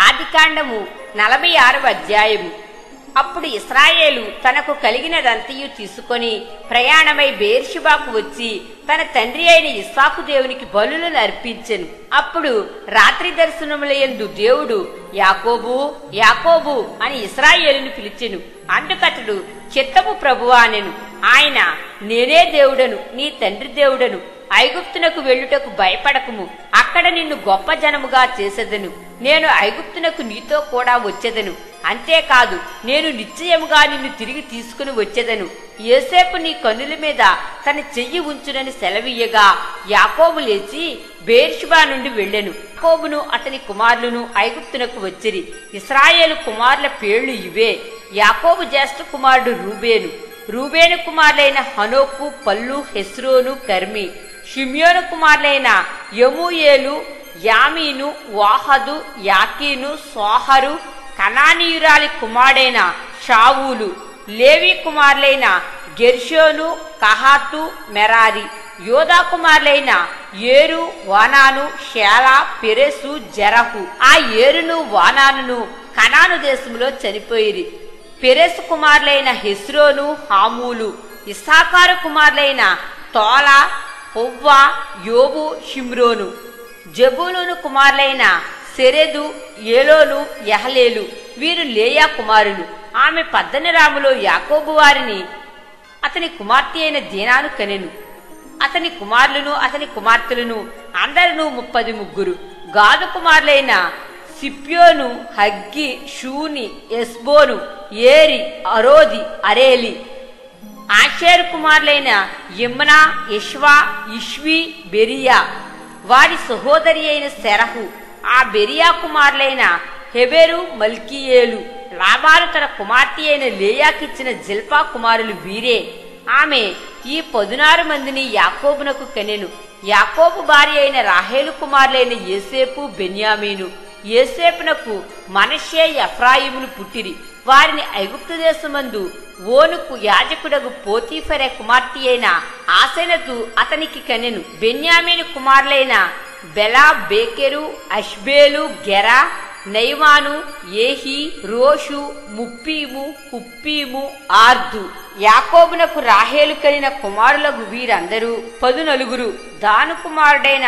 ఆదికాండము 46వ అధ్యాయము. అప్పుడు ఇశ్రాయేలు తనకు కలిగినదంతయు తీసుకొని ప్రయాణమై బెయేర్షెబాకు వచ్చి తన తండ్రి అయిన ఇస్సాకు దేవునికి బలులను అర్పించెను. అప్పుడు రాత్రి దర్శనములయందు దేవుడు యాకోబు యాకోబు అని ఇశ్రాయేలును పిలిచెను. అందుకతడు చిత్తము ప్రభువా అనెను. ఆయన నేనే దేవుడను, నీ తండ్రి దేవుడను. ఐగుప్తునకు వెళ్ళుటకు భయపడకుము, అక్కడ నిన్ను గొప్ప జనముగా చేసేదను. నేను ఐగుప్తునకు నీతో కూడా వచ్చేదను. అంతేకాదు, నేను నిశ్చయముగా నిన్ను తిరిగి తీసుకుని వచ్చేదను. యోసేపు నీ కన్నుల మీద తన చెయ్యి ఉంచునని సెలవీయగా యాకోబు లేచి బెయేర్షెబా నుండి వెళ్ళెను. యాకోబును అతని కుమారులను ఐగుప్తునకు వచ్చిరి. ఇశ్రాయేలు కుమారుల పేర్లు ఇవే. యాకోబు జ్యేష్ఠ కుమారుడు రూబేను. రూబేను కుమారులైన హనోకు, పల్లు, హెస్రోను, కర్మి. షిమ్యోను కుమారులైన యెమూయేలు, యామీను, వాహదు, యాకీను, సోహరు. కనానీయురాలి కుమారుడైన షావూలు. లేవి కుమారులైన గెర్షోను, కహాతు, మెరారి. యోదా కుమారులైన ఏరు, వానాను, షేలా, పెరెసు, జెరహు. ఆ ఏరును వానానును కనాను దేశంలో చనిపోయిరి. పెరెసు కుమారులైన హెస్రోను, హామూలు. ఇస్సాకారు కుమారులైన తోలా, హొవ్వా, యోబు, షిమ్రోను. జెబూలూను కుమారులైన సెరెదు, ఏలోను, యహలేలు. వీరు లేయా కుమారులు. ఆమె పద్దనరాములో యాకోబు వారిని అతని కుమార్తె అయిన దీనాను కనెను. అతని కుమారులను అతని కుమార్తెలను అందరూ 33. గాదు కుమారులైన సిప్యోను, హగ్గి, షూని, ఎస్బోను, ఏరి, అరోది, అరేలి. ఆషేరు కుమారులైన యమ్నా, యష్వా, ఇష్వి, బెరియా. వారి సహోదరి అయిన సెరహు. ఆ బెరియా కుమారులైన హెబెరు, మల్కీయేలు. లాబాను తన కుమార్తె అయిన లేయాకిచ్చిన జిల్పా కుమారులు వీరే. ఆమె ఈ 16 మందిని యాకోబునకు కనెను. యాకోబు భార్య అయిన రాహేలు కుమారులైన యోసేపు, బెన్యామీను. యోసేపునకు మనష్షే, ఎఫ్రాయిములు పుట్టిరి. వారిని ఐగుప్తు దేశమందు ఓనుకు యాజకుడగు పోతీఫెర కుమార్తె అయిన ఆసెనతు అతనికి కనెను. బెన్యామీను కుమారులైన బెలా, బేకెరు, అష్బేలు, గెరా, నైమాను, ఏహి, రోషు, ముప్పీము, కుప్పీము, ఆర్దు. యాకోబునకు రాహేలు కలిగిన కుమారులకు వీరందరూ 14. దాను కుమారుడైన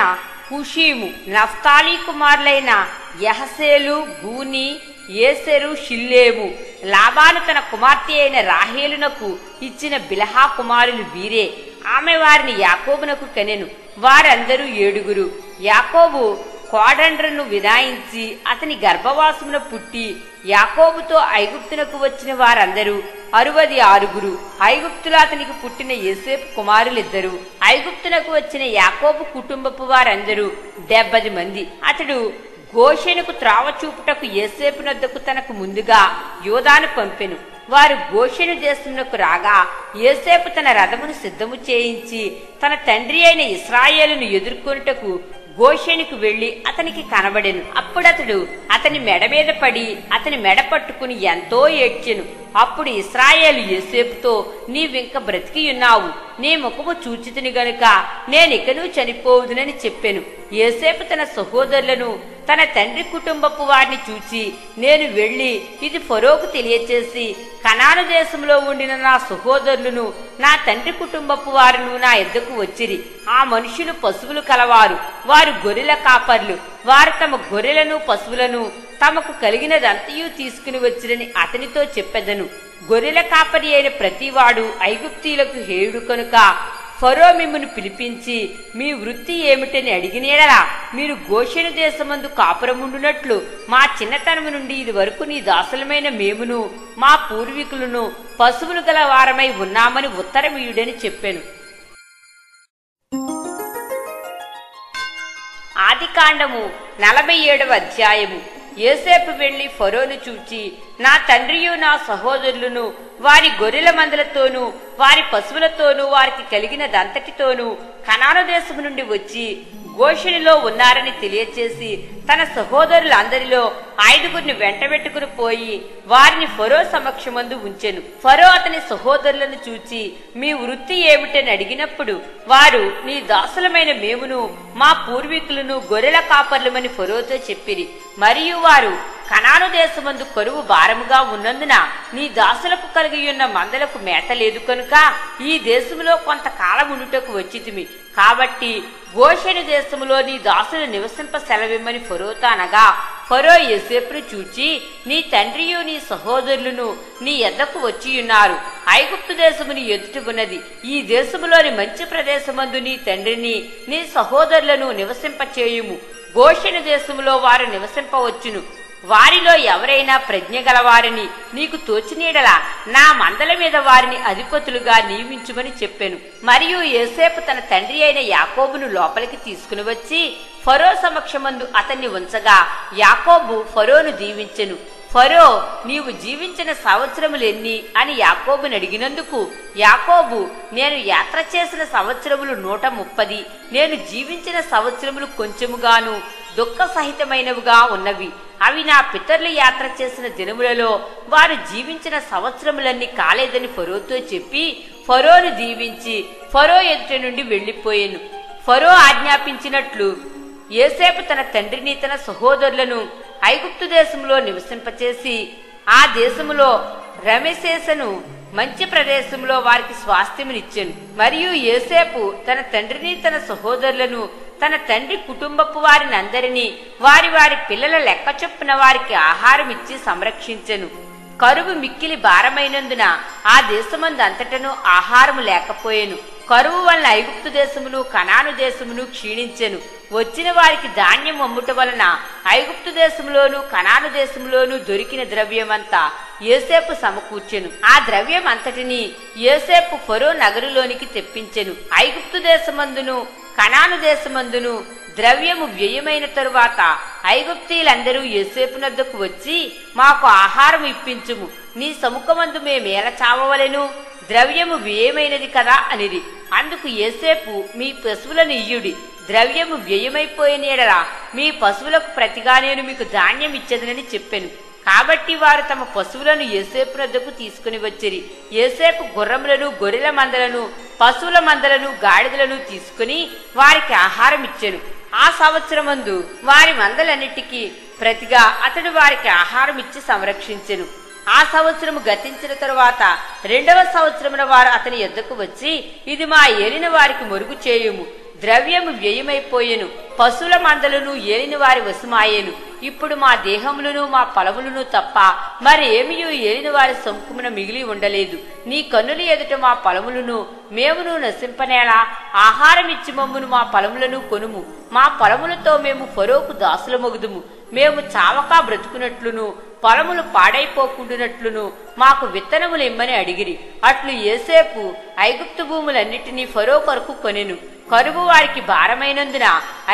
హుషీము. నఫ్తాలి కుమారులైన యహసేలు, గూని, ఏసెరు, షిల్లేము. లాబాను తన కుమార్తె అయిన రాహేలునకు ఇచ్చిన బిలహా కుమారులు వీరే. ఆమె వారిని యాకోబునకు కనెను. వారందరూ 7. యాకోబు కోడండ్రను వినాయించి అతని గర్భవాసమున పుట్టి యాకోబుతో ఐగుప్తునకు వచ్చిన వారందరూ 66. ఐగుప్తులో అతనికి పుట్టిన యోసేపు కుమారులిద్దరు. ఐగుప్తునకు వచ్చిన యాకోబు కుటుంబపు వారందరూ 70 మంది. అతడు గోషెనుకు త్రావ చూపుటకు యోసేపునొద్దకు తనకు ముందుగా యోదాను పంపెను. వారు గోషెను దేశమునకు రాగా యోసేపు తన రథమును సిద్ధము చేయించి తన తండ్రి అయిన ఇశ్రాయేలును ఎదుర్కొనుటకు గోషెనుకు వెళ్లి అతనికి కనబడెను. అప్పుడతడు అతని మెడ మీద పడి అతని మెడ పట్టుకుని ఎంతో ఏడ్చెను. అప్పుడు ఇశ్రాయేలు యోసేపుతో, నీవింక బ్రతికియున్నావు, నీ ముఖము చూచితిని గనుక నేనికను చనిపోవుదునని చెప్పెను. యోసేపు తన సహోదరులను తన తండ్రి కుటుంబపు వారిని చూచి, నేను వెళ్లి ఇది ఫరోకు తెలియచేసి కనాను దేశంలో ఉండిన నా సహోదరులను నా తండ్రి కుటుంబపు వారును నా ఎద్దకు వచ్చిరి. ఆ మనుషులు పశువులు కలవారు, వారు గొర్రెల కాపర్లు. వారు తమ గొర్రెలను పశువులను తమకు కలిగినదంతయు తీసుకుని వచ్చిరని అతనితో చెప్పెదను. గొర్రెల కాపరి అయిన ప్రతివాడు ఐగుప్తీయులకు హేయుడు కనుక ఫరో మిమ్మును పిలిపించి మీ వృత్తి ఏమిటని అడిగినేలా మీరు గోషెను దేశమందు కాపురముండునట్లు మా చిన్నతనము నుండి ఇది వరకు నీ దాసులమైన మేమును మా పూర్వీకులను పశువులు గల వారమై ఉన్నామని ఉత్తరమియుడని చెప్పాను. ఆదికాండము 47వ అధ్యాయము. యోసేపు వెళ్లి ఫరోను చూచి, నా తండ్రియు నా సహోదరులను వారి గొర్రెల మందలతోనూ వారి పశువులతోనూ వారికి కలిగినదంతటితోనూ కనాను దేశము నుండి వచ్చి గోషెనులో ఉన్నారని తెలియచేసి తన సహోదరులందరిలో 5 వెంటబెట్టుకుని పోయి వారిని ఫరో సమక్షమందు ఉంచెను. ఫరో అతని సహోదరులను చూచి, మీ వృత్తి ఏమిటని అడిగినప్పుడు వారు, నీ దాసులమైన మేమును మా పూర్వీకులను గొర్రెల కాపర్లమని ఫరోతో చెప్పిరి. మరియు వారు కనాను దేశమందు కరువు భారముగా ఉన్నందున నీ దాసులకు కలిగియున్న మందలకు మేత లేదు కనుక ఈ దేశములో కొంతకాలం ఉండుటకు వచ్చితిమి. కాబట్టి గోషెను దేశములో నీ దాసులు నివసింప సెలవిమ్మని ఫరోతో అనగా, ఫరో యోసేపును చూచి, నీ తండ్రియు నీ సహోదరులను నీ యొద్దకు వచ్చియున్నారు. ఐగుప్తు దేశము నీ ఎదుట ఉన్నది. ఈ దేశములోని మంచి ప్రదేశమందు నీ తండ్రిని నీ సహోదరులను నివసింపచేయుము. గోషెను దేశములో వారు నివసింపవచ్చును. వారిలో ఎవరైనా ప్రజ్ఞ గలవారిని నీకు తోచినీడలా నా మందల మీద వారిని అధిపతులుగా నియమించుమని చెప్పాను. మరియు యోసేపు తన తండ్రి అయిన యాకోబును లోపలికి తీసుకుని వచ్చి ఫరో సమక్షమందు అతన్ని ఉంచగా యాకోబు ఫరోను దీవించెను. ఫరో, నీవు జీవించిన సంవత్సరములెన్ని అని యాకోబుని అడిగినందుకు యాకోబు, నేను యాత్ర చేసిన సంవత్సరములు 130, నేను జీవించిన సంవత్సరములు కొంచెముగాను దుఃఖ సహితమైనవిగా ఉన్నవి. అవి నా పితరులు యాత్ర చేసిన దినములలో వారు జీవించిన సంవత్సరములన్నీ కాలేదని ఫరోతో చెప్పి ఫరోను దీవించి ఫరో ఎదుట నుండి వెళ్లిపోయాను. ఫరో ఆజ్ఞాపించినట్లు యోసేపు తన తండ్రిని తన సహోదరులను ఐగుప్తు దేశంలో నివసింపచేసి ఆ దేశములో రమెసేసను మంచి ప్రదేశంలో వారికి స్వాస్థ్యమునిచ్చెను. మరియు యోసేపు తన తండ్రిని తన సహోదరులను తన తండ్రి కుటుంబపు వారిని అందరినీ వారి వారి పిల్లల లెక్క చొప్పున వారికి ఆహారం ఇచ్చి సంరక్షించెను. కరువు మిక్కిలి భారమైనందున ఆ దేశమందు అంతటను ఆహారము లేకపోయెను. కరువు వలన ఐగుప్తు దేశమును కనాను దేశమును క్షీణించెను. వచ్చిన వారికి ధాన్యం అమ్ముట వలన ఐగుప్తు దేశంలోను కనాను దేశంలోను దొరికిన ద్రవ్యమంతా యోసేపు సమకూర్చెను. ఆ ద్రవ్యం అంతటిని యోసేపు ఫరో నగరులోనికి తెప్పించెను. ఐగుప్తు దేశమందును కనాను దేశమందును ద్రవ్యము వ్యయమైన తరువాత ఐగుప్తీయులందరూ యోసేపు నద్దకు వచ్చి, మాకు ఆహారం ఇప్పించుము, నీ సముఖమందు మేమేల చావవలెను, ద్రవ్యము వ్యయమైనది కదా అనిది. అందుకు యోసేపు, మీ పశువులను ఇయ్యుడి, ద్రవ్యము వ్యయమైపోయిన ఎడల మీ పశువులకు ప్రతిగా నేను మీకు ధాన్యం ఇచ్చేదనని చెప్పెను. కాబట్టి వారు తమ పశువులను యోసేపు వద్దకు తీసుకుని వచ్చిరి. యోసేపు గుర్రములను గొర్రెల మందలను పశువుల మందలను గాడిదలను తీసుకుని వారికి ఆహారం ఇచ్చెను. ఆ సంవత్సరమందు వారి మందలన్నిటికీ ప్రతిగా అతడు వారికి ఆహారం ఇచ్చి సంరక్షించెను. ఆ సంవత్సరము గతించిన తరువాత 2వ సంవత్సరమున వారు అతని యొద్దకు వచ్చి, ఇది మా ఏలిన వారికి మొరుగు చేయుము, ద్రవ్యము వ్యయమైపోయెను, పశువుల మందలను ఏలిన వారి వశమాయేను. ఇప్పుడు మా దేహములను మా పొలములను తప్ప మరి ఏమియూ ఏలిన వారి సొంకుమున మిగిలి ఉండలేదు. నీ కన్నుల ఎదుట మా పొలములను మేమును నశింపనేలా, ఆహారం ఇచ్చి మమ్మును మా పొలములను కొనుము, మా పొలములతో మేము ఫరోకు దాసులమొగుదుము, మేము చావక బ్రతుకున్నట్లును పొలములు పాడైపోకుండునట్లును మాకు విత్తనములు ఇమ్మని అడిగిరి. అట్లు యోసేపు ఐగుప్తు భూములన్నిటినీ ఫరో కొరకు కొనెను. కరువు వారికి భారమైనందున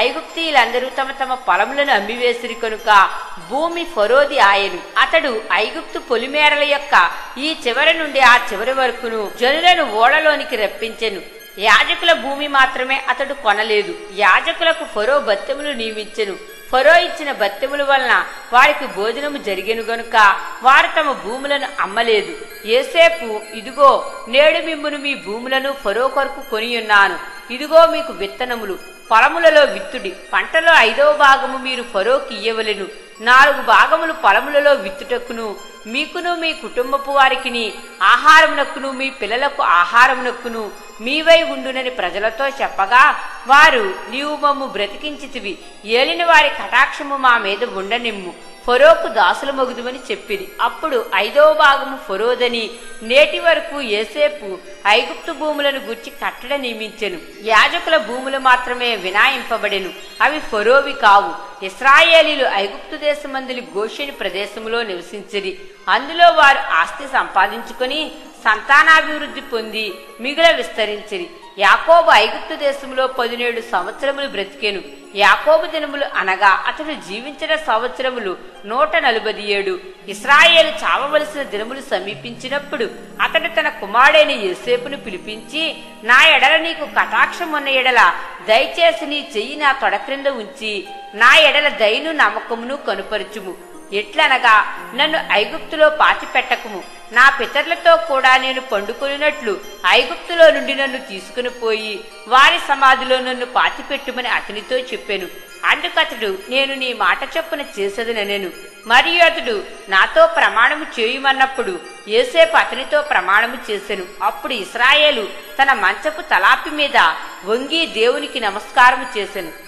ఐగుప్తీయులందరూ తమ తమ పొలములను అమ్మివేసిరి కనుక భూమి ఫరోది ఆయను. అతడు ఐగుప్తు పొలిమేరల యొక్క ఈ చివరి నుండి ఆ చివరి వరకును జనులను ఓడలోనికి రప్పించెను. యాజకుల భూమి మాత్రమే అతడు కొనలేదు. యాజకులకు ఫరో బత్తెములు నియమించెను. ఫరో ఇచ్చిన బత్తెముల వలన వారికి భోజనము జరిగెను గనుక వారు తమ భూములను అమ్మలేదు. యోసేపు, ఇదిగో నేడు మిమ్మును మీ భూములను ఫరో కొరకు కొనియున్నాను, ఇదిగో మీకు విత్తనములు, పొలములలో విత్తుడి, పంటలో 5వ భాగము మీరు ఫరోకి ఇయ్యవలెను, 4 భాగములు పొలములలో విత్తుటకును మీకును మీ కుటుంబపు వారికిని ఆహారమునక్కును మీ పిల్లలకు ఆహారమునక్కును మీవై ఉండునని ప్రజలతో చెప్పగా వారు, నీవు మమ్ము బ్రతికించితివి, ఏలిన వారి కటాక్షము మా మీద ఉండనిమ్ము, ఫరోకు దాసుల మొగుదుమని చెప్పిరి. అప్పుడు 5వ భాగము ఫరోదని నేటి వరకు యోసేపు ఐగుప్తు భూములను గుర్చి కట్టడ నియమించెను. యాజకుల భూములు మాత్రమే వినాయింపబడెను, అవి ఫరోవి కావు. ఇశ్రాయేలీలు ఐగుప్తు దేశమందులి గోషెను ప్రదేశములో నివసించిరి. అందులో వారు ఆస్తి సంపాదించుకొని సంతానాభివృద్ధి పొంది మిగుల విస్తరించిరి. యాకోబు ఐగుప్తు దేశంలో 17 సంవత్సరములు బ్రతికెను. యాకోబు దినములు అనగా అతడు జీవించిన సంవత్సరములు 147. ఇశ్రాయేలు చావవలసిన దినములు సమీపించినప్పుడు అతడు తన కుమారుడైన యోసేపును పిలిపించి, నా ఎడల నీకు కటాక్షం ఉన్న ఎడల దయచేసి నీ చెయ్యి నా తొడ క్రింద ఉంచి నా ఎడల దయను నమ్మకమును కనుపరచుము. ఎట్లనగా, నన్ను ఐగుప్తులో పాతిపెట్టకుము, నా పితరులతో కూడా నేను పండుకొనినట్లు ఐగుప్తులో నుండి నన్ను తీసుకుని పోయి వారి సమాధిలో నన్ను పాతిపెట్టుమని అతనితో చెప్పాను. అందుకతడు, నేను నీ మాట చొప్పున చేసేదనెను. మరియు అతడు నాతో ప్రమాణము చేయుమన్నప్పుడు యోసేపు అతనితో ప్రమాణము చేసెను. అప్పుడు ఇశ్రాయేలు తన మంచపు తలాపి మీద వంగి దేవునికి నమస్కారము చేసెను.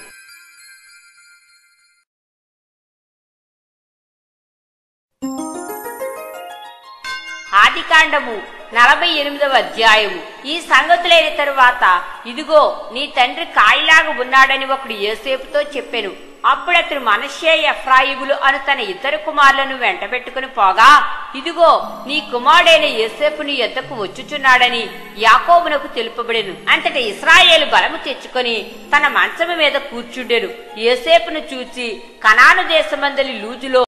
ఆదికాండము 48వ అధ్యాయము. ఈ సంగతులైన తరువాత, ఇదిగో నీ తండ్రి కాయిలాగా ఉన్నాడని ఒకడు యోసేపుతో చెప్పెను. అప్పుడు అతడు మనష్షే, ఎఫ్రాయిములు అను తన ఇద్దరు కుమారులను వెంటబెట్టుకుని పోగా, ఇదిగో నీ కుమారుడైన యోసేపు నీ యొద్దకు వచ్చుచున్నాడని యాకోబునకు తెలుపబడెను. అంతట ఇశ్రాయేలు బలము తెచ్చుకొని తన మంచము మీద కూర్చుండెను. యోసేపును చూచి కనాను దేశమందలి లూజులో